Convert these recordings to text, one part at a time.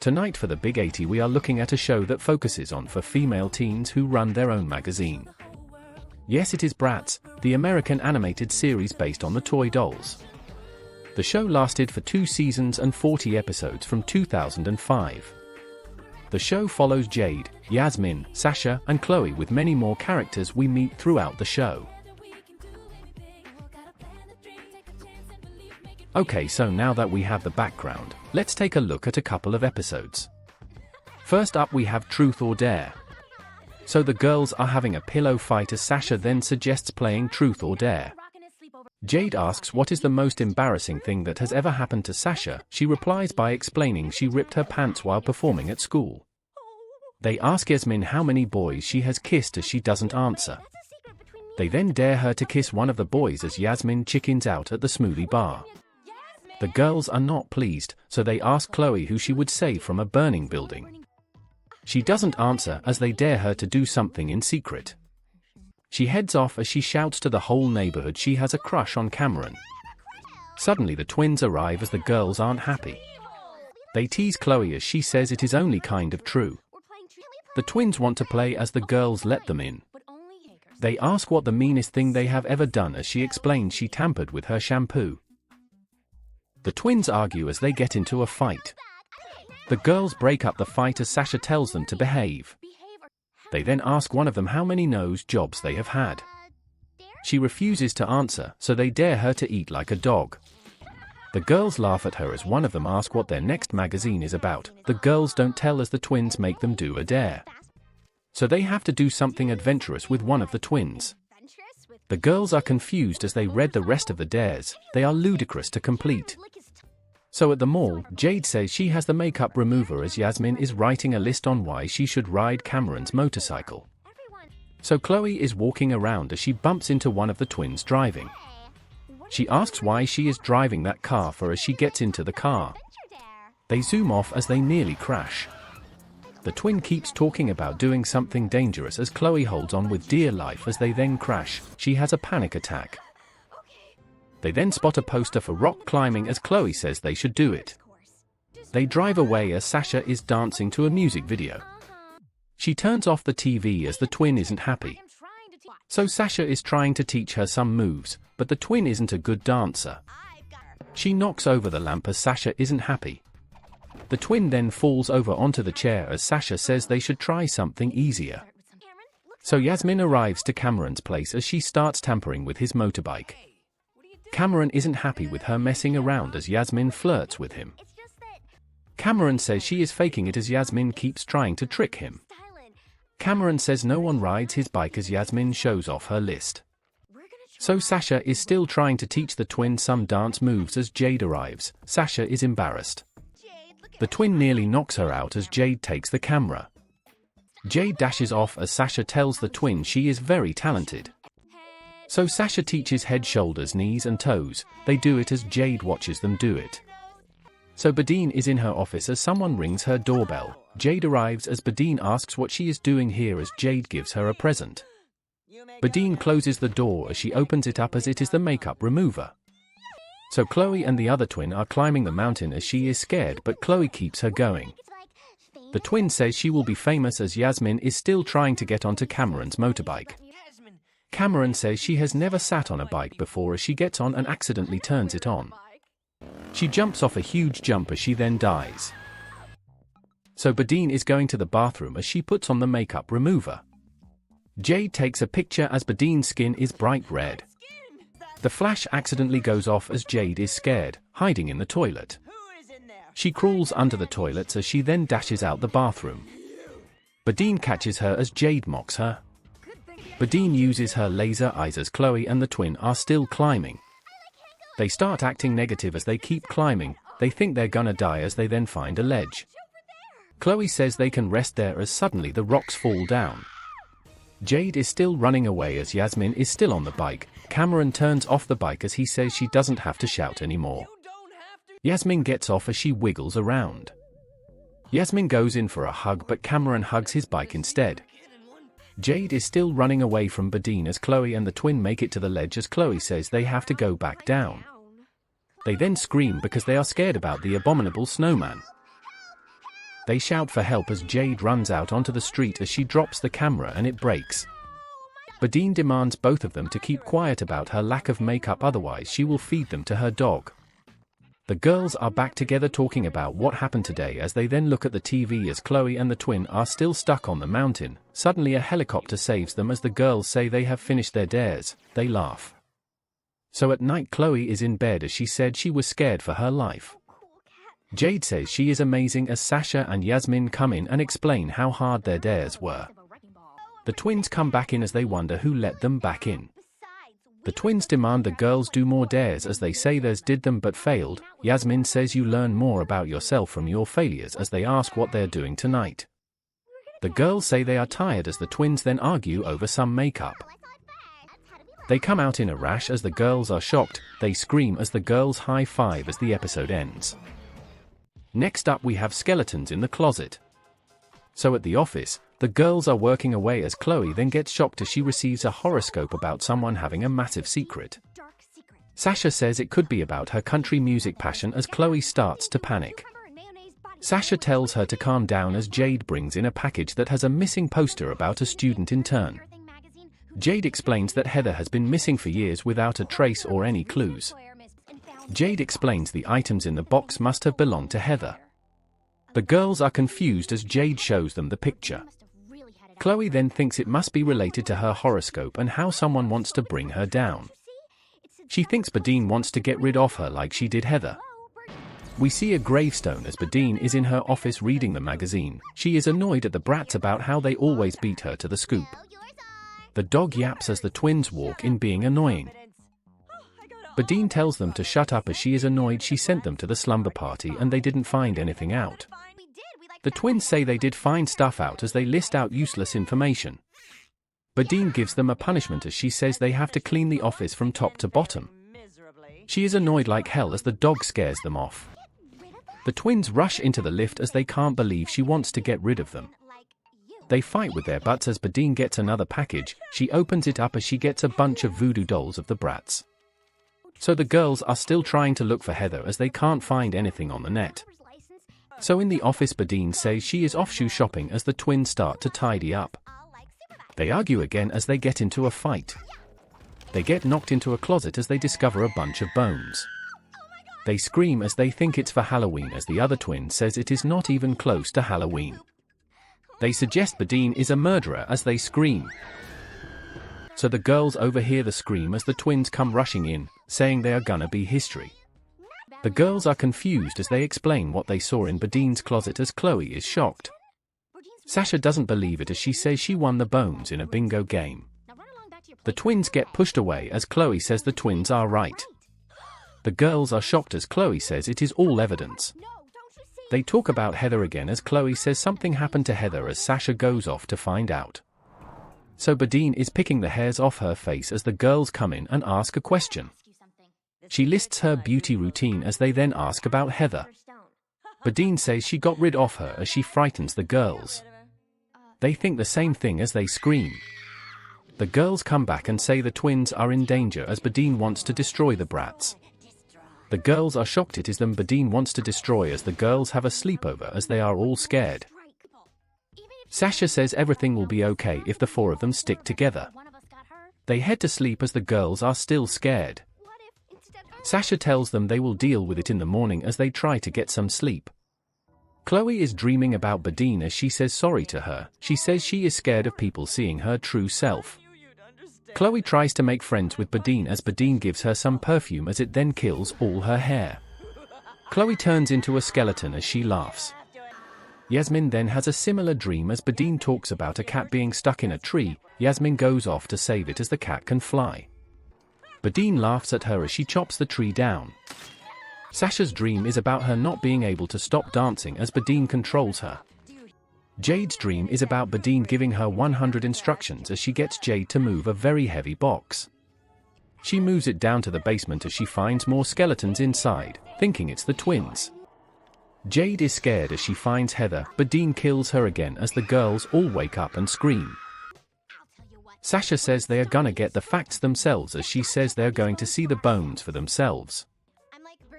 Tonight for the Big 80 we are looking at a show that focuses on for female teens who run their own magazine. Yes, it is Bratz, the American animated series based on the toy dolls. The show lasted for 2 seasons and 40 episodes from 2005. The show follows Jade, Yasmin, Sasha, and Chloe with many more characters we meet throughout the show. Okay, so now that we have the background, let's take a look at a couple of episodes. First up we have Truth or Dare. So the girls are having a pillow fight as Sasha then suggests playing Truth or Dare. Jade asks what is the most embarrassing thing that has ever happened to Sasha. She replies by explaining she ripped her pants while performing at school. They ask Yasmin how many boys she has kissed as she doesn't answer. They then dare her to kiss one of the boys as Yasmin chickens out at the smoothie bar. The girls are not pleased, so they ask Chloe who she would save from a burning building. She doesn't answer as they dare her to do something in secret. She heads off as she shouts to the whole neighborhood she has a crush on Cameron. Suddenly the twins arrive as the girls aren't happy. They tease Chloe as she says it is only kind of true. The twins want to play as the girls let them in. They ask what the meanest thing they have ever done as she explains she tampered with her shampoo. The twins argue as they get into a fight. The girls break up the fight as Sasha tells them to behave. They then ask one of them how many nose jobs they have had. She refuses to answer, so they dare her to eat like a dog. The girls laugh at her as one of them asks what their next magazine is about. The girls don't tell as the twins make them do a dare. So they have to do something adventurous with one of the twins. The girls are confused as they read the rest of the dares. They are ludicrous to complete. So at the mall, Jade says she has the makeup remover as Yasmin is writing a list on why she should ride Cameron's motorcycle. So Chloe is walking around as she bumps into one of the twins driving. She asks why she is driving that car for as she gets into the car. They zoom off as they nearly crash. The twin keeps talking about doing something dangerous as Chloe holds on with dear life as they then crash. She has a panic attack. They then spot a poster for rock climbing as Chloe says they should do it. They drive away as Sasha is dancing to a music video. She turns off the TV as the twin isn't happy. So Sasha is trying to teach her some moves, but the twin isn't a good dancer. She knocks over the lamp as Sasha isn't happy. The twin then falls over onto the chair as Sasha says they should try something easier. So Yasmin arrives to Cameron's place as she starts tampering with his motorbike. Cameron isn't happy with her messing around as Yasmin flirts with him. Cameron says she is faking it as Yasmin keeps trying to trick him. Cameron says no one rides his bike as Yasmin shows off her list. So Sasha is still trying to teach the twin some dance moves as Jade arrives. Sasha is embarrassed. The twin nearly knocks her out as Jade takes the camera. Jade dashes off as Sasha tells the twin she is very talented. So Sasha teaches head, shoulders, knees and toes. They do it as Jade watches them do it. So Badine is in her office as someone rings her doorbell. Jade arrives as Badine asks what she is doing here as Jade gives her a present. Badine closes the door as she opens it up as it is the makeup remover. So Chloe and the other twin are climbing the mountain as she is scared, but Chloe keeps her going. The twin says she will be famous as Yasmin is still trying to get onto Cameron's motorbike. Cameron says she has never sat on a bike before as she gets on and accidentally turns it on. She jumps off a huge jump as she then dies. So Badine is going to the bathroom as she puts on the makeup remover. Jade takes a picture as Badine's skin is bright red. The flash accidentally goes off as Jade is scared, hiding in the toilet. She crawls under the toilets as she then dashes out the bathroom. Badine catches her as Jade mocks her. Badine uses her laser eyes as Chloe and the twin are still climbing. They start acting negative as they keep climbing. They think they're gonna die as they then find a ledge. Chloe says they can rest there as suddenly the rocks fall down. Jade is still running away as Yasmin is still on the bike. Cameron turns off the bike as he says she doesn't have to shout anymore. Yasmin gets off as she wiggles around. Yasmin goes in for a hug but Cameron hugs his bike instead. Jade is still running away from Badine as Chloe and the twin make it to the ledge as Chloe says they have to go back down. They then scream because they are scared about the abominable snowman. They shout for help as Jade runs out onto the street as she drops the camera and it breaks. Badine demands both of them to keep quiet about her lack of makeup, otherwise she will feed them to her dog. The girls are back together talking about what happened today as they then look at the TV as Chloe and the twin are still stuck on the mountain. Suddenly a helicopter saves them as the girls say they have finished their dares. They laugh. So at night Chloe is in bed as she said she was scared for her life. Jade says she is amazing as Sasha and Yasmin come in and explain how hard their dares were. The twins come back in as they wonder who let them back in. The twins demand the girls do more dares as they say theirs did them but failed. Yasmin says you learn more about yourself from your failures as they ask what they're doing tonight. The girls say they are tired as the twins then argue over some makeup. They come out in a rash as the girls are shocked. They scream as the girls high five as the episode ends. Next up we have skeletons in the closet. So at the office, the girls are working away as Chloe then gets shocked as she receives a horoscope about someone having a massive secret. Sasha says it could be about her country music passion as Chloe starts to panic. Sasha tells her to calm down as Jade brings in a package that has a missing poster about a student intern. Jade explains that Heather has been missing for years without a trace or any clues. Jade explains the items in the box must have belonged to Heather. The girls are confused as Jade shows them the picture. Chloe then thinks it must be related to her horoscope and how someone wants to bring her down. She thinks Badine wants to get rid of her like she did Heather. We see a gravestone as Badine is in her office reading the magazine. She is annoyed at the Bratz about how they always beat her to the scoop. The dog yaps as the twins walk in being annoying. Badine tells them to shut up as she is annoyed she sent them to the slumber party and they didn't find anything out. The twins say they did find stuff out as they list out useless information. Badine gives them a punishment as she says they have to clean the office from top to bottom. She is annoyed like hell as the dog scares them off. The twins rush into the lift as they can't believe she wants to get rid of them. They fight with their butts as Badine gets another package. She opens it up as she gets a bunch of voodoo dolls of the Bratz. So the girls are still trying to look for Heather as they can't find anything on the net. So in the office Badine says she is off shoe shopping as the twins start to tidy up. They argue again as they get into a fight. They get knocked into a closet as they discover a bunch of bones. They scream as they think it's for Halloween as the other twin says it is not even close to Halloween. They suggest Badine is a murderer as they scream. So the girls overhear the scream as the twins come rushing in, saying they are gonna be history. The girls are confused as they explain what they saw in Badine's closet as Chloe is shocked. Sasha doesn't believe it as she says she won the bones in a bingo game. The twins get pushed away as Chloe says the twins are right. The girls are shocked as Chloe says it is all evidence. They talk about Heather again as Chloe says something happened to Heather as Sasha goes off to find out. So Badine is picking the hairs off her face as the girls come in and ask a question. She lists her beauty routine as they then ask about Heather. Badine says she got rid of her as she frightens the girls. They think the same thing as they scream. The girls come back and say the twins are in danger as Badine wants to destroy the Bratz. The girls are shocked it is them Badine wants to destroy as the girls have a sleepover as they are all scared. Sasha says everything will be okay if the four of them stick together. They head to sleep as the girls are still scared. Sasha tells them they will deal with it in the morning as they try to get some sleep. Chloe is dreaming about Badine as she says sorry to her. She says she is scared of people seeing her true self. Chloe tries to make friends with Badine as Badine gives her some perfume as it then kills all her hair. Chloe turns into a skeleton as she laughs. Yasmin then has a similar dream as Badine talks about a cat being stuck in a tree. Yasmin goes off to save it as the cat can fly. Badine laughs at her as she chops the tree down. Sasha's dream is about her not being able to stop dancing as Badine controls her. Jade's dream is about Badine giving her 100 instructions as she gets Jade to move a very heavy box. She moves it down to the basement as she finds more skeletons inside, thinking it's the twins. Jade is scared as she finds Heather. Badine kills her again as the girls all wake up and scream. Sasha says they are gonna get the facts themselves as she says they are going to see the bones for themselves.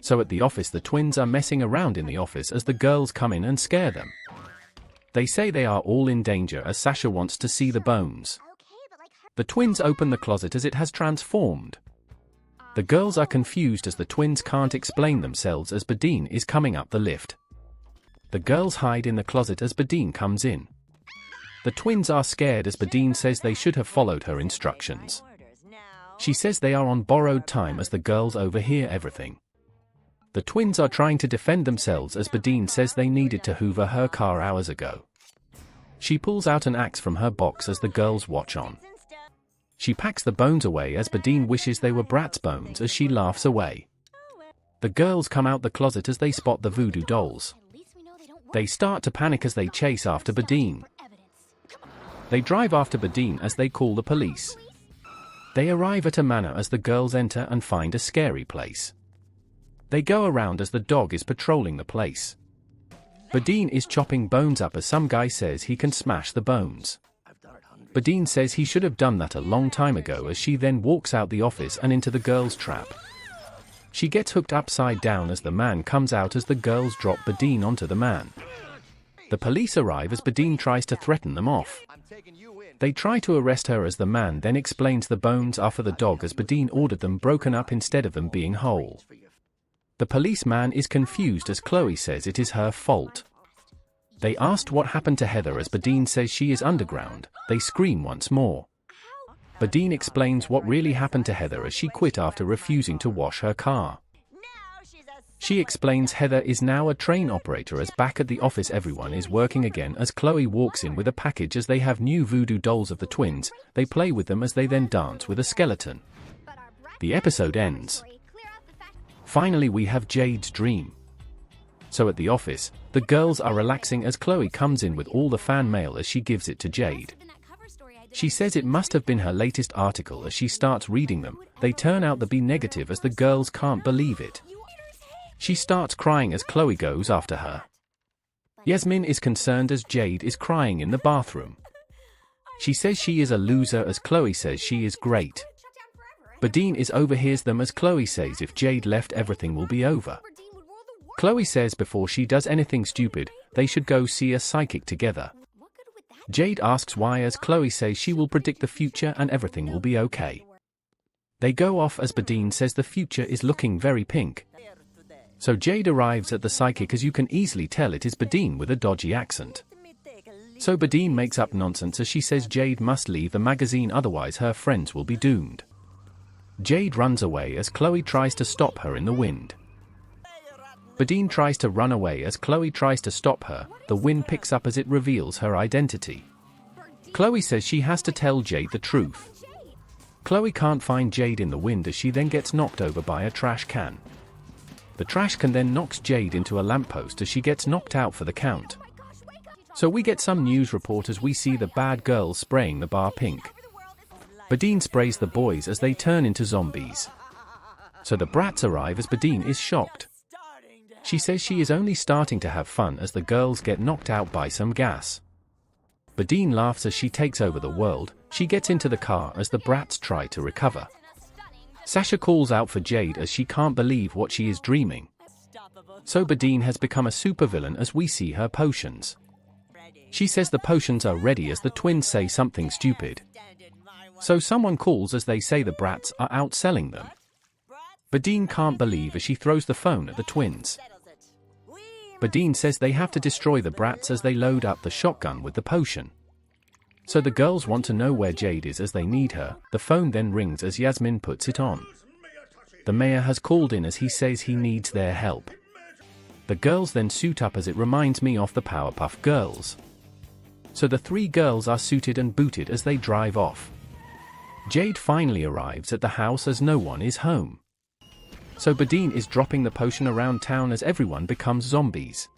So at the office the twins are messing around in the office as the girls come in and scare them. They say they are all in danger as Sasha wants to see the bones. The twins open the closet as it has transformed. The girls are confused as the twins can't explain themselves as Badine is coming up the lift. The girls hide in the closet as Badine comes in. The twins are scared as Badine says they should have followed her instructions. She says they are on borrowed time as the girls overhear everything. The twins are trying to defend themselves as Badine says they needed to hoover her car hours ago. She pulls out an axe from her box as the girls watch on. She packs the bones away as Badine wishes they were Bratz bones as she laughs away. The girls come out the closet as they spot the voodoo dolls. They start to panic as they chase after Badine. They drive after Badine as they call the police. They arrive at a manor as the girls enter and find a scary place. They go around as the dog is patrolling the place. Badine is chopping bones up as some guy says he can smash the bones. Badine says he should have done that a long time ago as she then walks out the office and into the girls' trap. She gets hooked upside down as the man comes out as the girls drop Badine onto the man. The police arrive as Badine tries to threaten them off. They try to arrest her as the man then explains the bones are for the dog as Badine ordered them broken up instead of them being whole. The policeman is confused as Chloe says it is her fault. They asked what happened to Heather as Badine says she is underground. They scream once more. Badine explains what really happened to Heather as she quit after refusing to wash her car. She explains Heather is now a train operator as back at the office everyone is working again as Chloe walks in with a package as they have new voodoo dolls of the twins. They play with them as they then dance with a skeleton. The episode ends. Finally we have Jade's dream. So at the office, the girls are relaxing as Chloe comes in with all the fan mail as she gives it to Jade. She says it must have been her latest article as she starts reading them. They turn out to be negative as the girls can't believe it. She starts crying as Chloe goes after her. Yasmin is concerned as Jade is crying in the bathroom. She says she is a loser as Chloe says she is great. Badine overhears them as Chloe says if Jade left everything will be over. Chloe says before she does anything stupid, they should go see a psychic together. Jade asks why as Chloe says she will predict the future and everything will be okay. They go off as Badine says the future is looking very pink. So Jade arrives at the psychic as you can easily tell it is Badine with a dodgy accent. So Badine makes up nonsense as she says Jade must leave the magazine otherwise her friends will be doomed. Jade runs away as Chloe tries to stop her in the wind. Badine tries to run away as Chloe tries to stop her. The wind picks up as it reveals her identity. Chloe says she has to tell Jade the truth. Chloe can't find Jade in the wind as she then gets knocked over by a trash can. The trash can then knocks Jade into a lamppost as she gets knocked out for the count. So we get some news report as we see the bad girls spraying the bar pink. Badine sprays the boys as they turn into zombies. So the Bratz arrive as Badine is shocked. She says she is only starting to have fun as the girls get knocked out by some gas. Badine laughs as she takes over the world. She gets into the car as the Bratz try to recover. Sasha calls out for Jade as she can't believe what she is dreaming. So Badine has become a supervillain as we see her potions. She says the potions are ready as the twins say something stupid. So someone calls as they say the Bratz are out selling them. Badine can't believe as she throws the phone at the twins. Badine says they have to destroy the Bratz as they load up the shotgun with the potion. So the girls want to know where Jade is as they need her. The phone then rings as Yasmin puts it on. The mayor has called in as he says he needs their help. The girls then suit up as it reminds me of the Powerpuff Girls. So the three girls are suited and booted as they drive off. Jade finally arrives at the house as no one is home. So Badine is dropping the potion around town as everyone becomes zombies.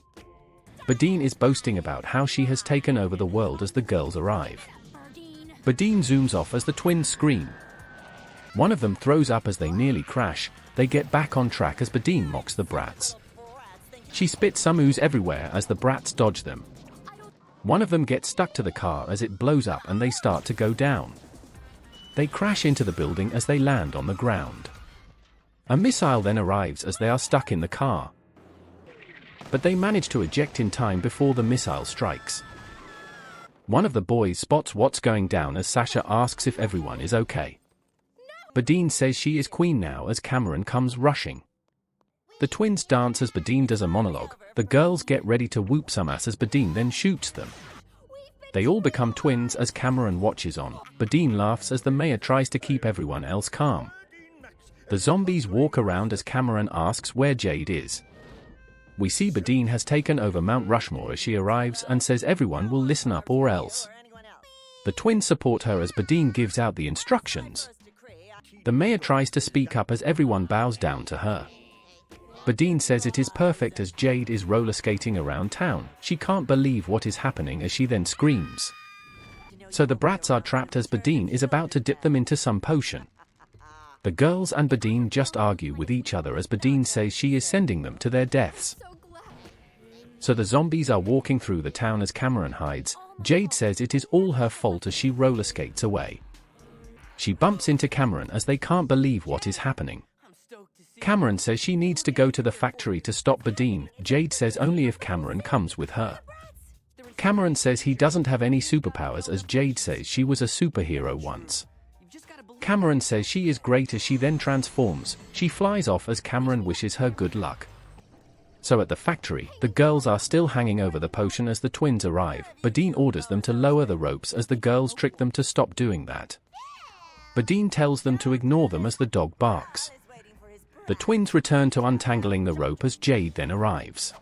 Badine is boasting about how she has taken over the world as the girls arrive. Badine zooms off as the twins scream. One of them throws up as they nearly crash. They get back on track as Badine mocks the Bratz. She spits some ooze everywhere as the Bratz dodge them. One of them gets stuck to the car as it blows up and they start to go down. They crash into the building as they land on the ground. A missile then arrives as they are stuck in the car. But they manage to eject in time before the missile strikes. One of the boys spots what's going down as Sasha asks if everyone is okay. Badine says she is queen now as Cameron comes rushing. The twins dance as Badine does a monologue. The girls get ready to whoop some ass as Badine then shoots them. They all become twins as Cameron watches on. Badine laughs as the mayor tries to keep everyone else calm. The zombies walk around as Cameron asks where Jade is. We see Badine has taken over Mount Rushmore as she arrives and says everyone will listen up or else. The twins support her as Badine gives out the instructions. The mayor tries to speak up as everyone bows down to her. Badine says it is perfect as Jade is roller skating around town. She can't believe what is happening as she then screams. So the Bratz are trapped as Badine is about to dip them into some potion. The girls and Badine just argue with each other as Badine says she is sending them to their deaths. So the zombies are walking through the town as Cameron hides. Jade says it is all her fault as she roller skates away. She bumps into Cameron as they can't believe what is happening. Cameron says she needs to go to the factory to stop Badine. Jade says only if Cameron comes with her. Cameron says he doesn't have any superpowers as Jade says she was a superhero once. Cameron says she is great as she then transforms. She flies off as Cameron wishes her good luck. So at the factory, the girls are still hanging over the potion as the twins arrive. Badine orders them to lower the ropes as the girls trick them to stop doing that. Badine tells them to ignore them as the dog barks. The twins return to untangling the rope as Jade then arrives.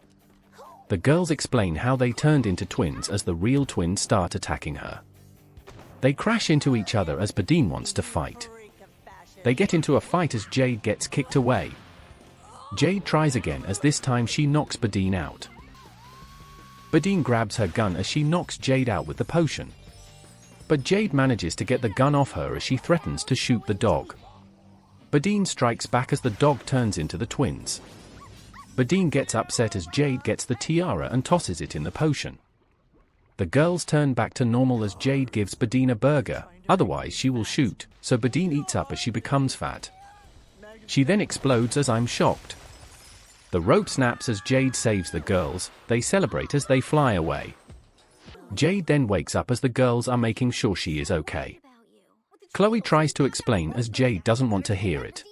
The girls explain how they turned into twins as the real twins start attacking her. They crash into each other as Badine wants to fight. They get into a fight as Jade gets kicked away. Jade tries again as this time she knocks Badine out. Badine grabs her gun as she knocks Jade out with the potion. But Jade manages to get the gun off her as she threatens to shoot the dog. Badine strikes back as the dog turns into the twins. Badine gets upset as Jade gets the tiara and tosses it in the potion. The girls turn back to normal as Jade gives Badine a burger, otherwise she will shoot, so Badine eats up as she becomes fat. She then explodes as I'm shocked. The rope snaps as Jade saves the girls. They celebrate as they fly away. Jade then wakes up as the girls are making sure she is okay. Chloe tries to explain as Jade doesn't want to hear it.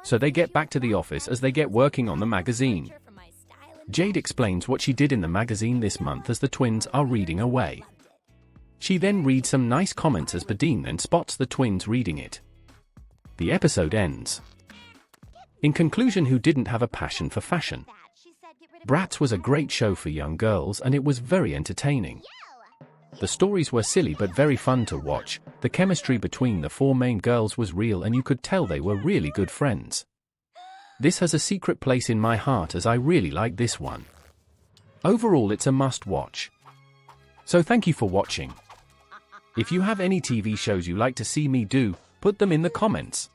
So they get back to the office as they get working on the magazine. Jade explains what she did in the magazine this month as the twins are reading away. She then reads some nice comments as Badine then spots the twins reading it. The episode ends. In conclusion, who didn't have a passion for fashion? Bratz was a great show for young girls and it was very entertaining. The stories were silly but very fun to watch. The chemistry between the four main girls was real and you could tell they were really good friends. This has a secret place in my heart as I really like this one. Overall, it's a must-watch. So thank you for watching. If you have any TV shows you like to see me do, put them in the comments.